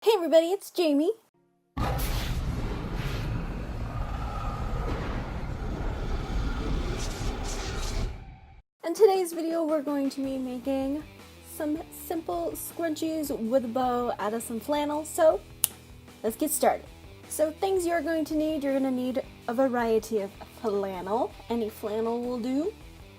Hey everybody, it's Jamie. In today's video, we're going to be making some simple scrunchies with a bow out of some flannel, so let's get started. So things you're going to need, you're going to need a variety of flannel. Any flannel will do.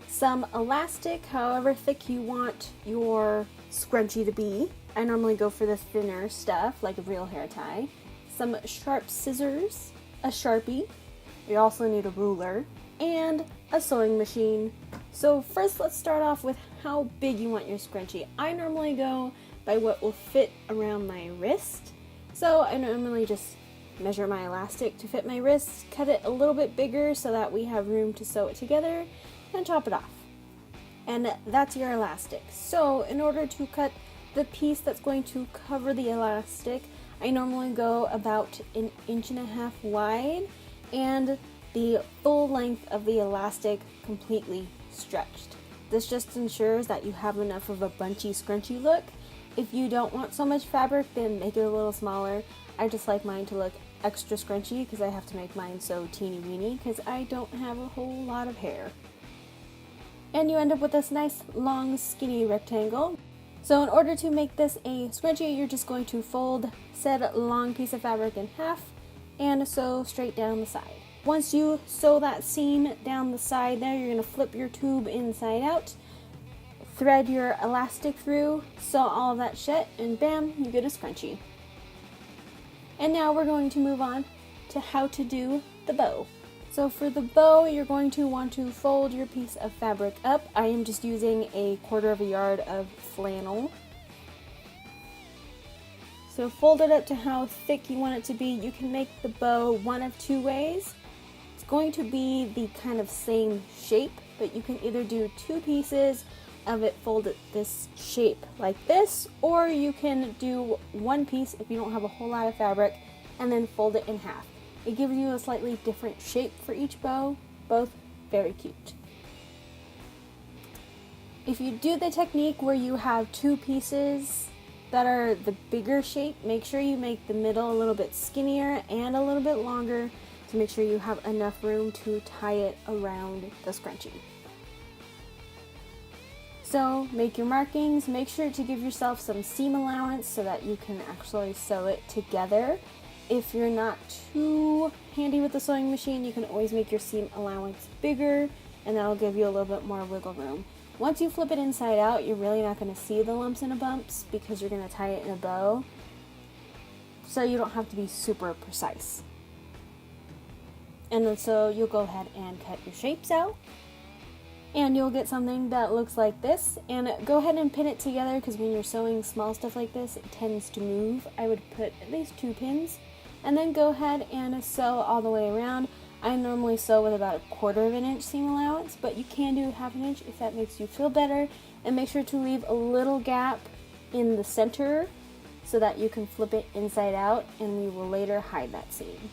Some elastic, however thick you want your scrunchie to be. I normally go for the thinner stuff, like a real hair tie. Some sharp scissors, a Sharpie. You also need a ruler, and a sewing machine. So first let's start off with how big you want your scrunchie. I normally go by what will fit around my wrist. So I normally just measure my elastic to fit my wrist, cut it a little bit bigger so that we have room to sew it together, and chop it off. And that's your elastic. So in order to cut the piece that's going to cover the elastic, I normally go about 1.5 inches wide and the full length of the elastic completely stretched. This just ensures that you have enough of a bunchy scrunchie look. If you don't want so much fabric, then make it a little smaller. I just like mine to look extra scrunchy because I have to make mine so teeny weeny because I don't have a whole lot of hair. And you end up with this nice long skinny rectangle. So in order to make this a scrunchie, you're just going to fold said long piece of fabric in half and sew straight down the side. Once you sew that seam down the side there, you're going to flip your tube inside out, thread your elastic through, sew all of that shut, and bam, you get a scrunchie. And now we're going to move on to how to do the bow. So for the bow, you're going to want to fold your piece of fabric up. I am just using 1/4 yard of flannel. So fold it up to how thick you want it to be. You can make the bow one of two ways. It's going to be the kind of same shape, but you can either do two pieces of it folded this shape like this, or you can do one piece if you don't have a whole lot of fabric and then fold it in half. It gives you a slightly different shape for each bow, both very cute. If you do the technique where you have two pieces that are the bigger shape, make sure you make the middle a little bit skinnier and a little bit longer to make sure you have enough room to tie it around the scrunchie. So make your markings, make sure to give yourself some seam allowance so that you can actually sew it together. If you're not too handy with the sewing machine, you can always make your seam allowance bigger, and that'll give you a little bit more wiggle room. Once you flip it inside out, you're really not going to see the lumps and the bumps because you're going to tie it in a bow, so you don't have to be super precise. And then so you'll go ahead and cut your shapes out, and you'll get something that looks like this. And go ahead and pin it together because when you're sewing small stuff like this, it tends to move. I would put at least 2 pins. And then go ahead and sew all the way around. I normally sew with about 1/4 inch seam allowance, but you can do 1/2 inch if that makes you feel better. And make sure to leave a little gap in the center so that you can flip it inside out, and we will later hide that seam.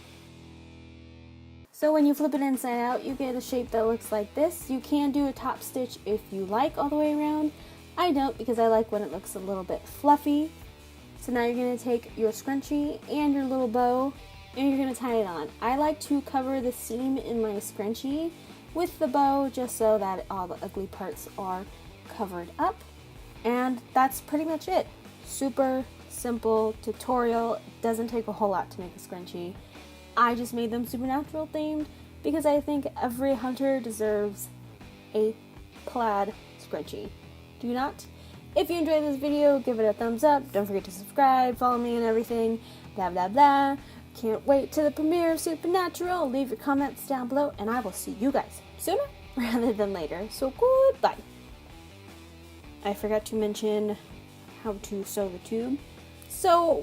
So when you flip it inside out, you get a shape that looks like this. You can do a top stitch if you like all the way around. I don't because I like when it looks a little bit fluffy. So now you're going to take your scrunchie and your little bow and you're going to tie it on. I like to cover the seam in my scrunchie with the bow just so that all the ugly parts are covered up. And that's pretty much it. Super simple tutorial. It doesn't take a whole lot to make a scrunchie. I just made them supernatural themed because I think every hunter deserves a plaid scrunchie. Do you not? If you enjoyed this video, give it a thumbs up. Don't forget to subscribe, follow me and everything. Blah, blah, blah. Can't wait to the premiere of Supernatural. Leave your comments down below, and I will see you guys sooner rather than later. So goodbye. I forgot to mention how to sew the tube. So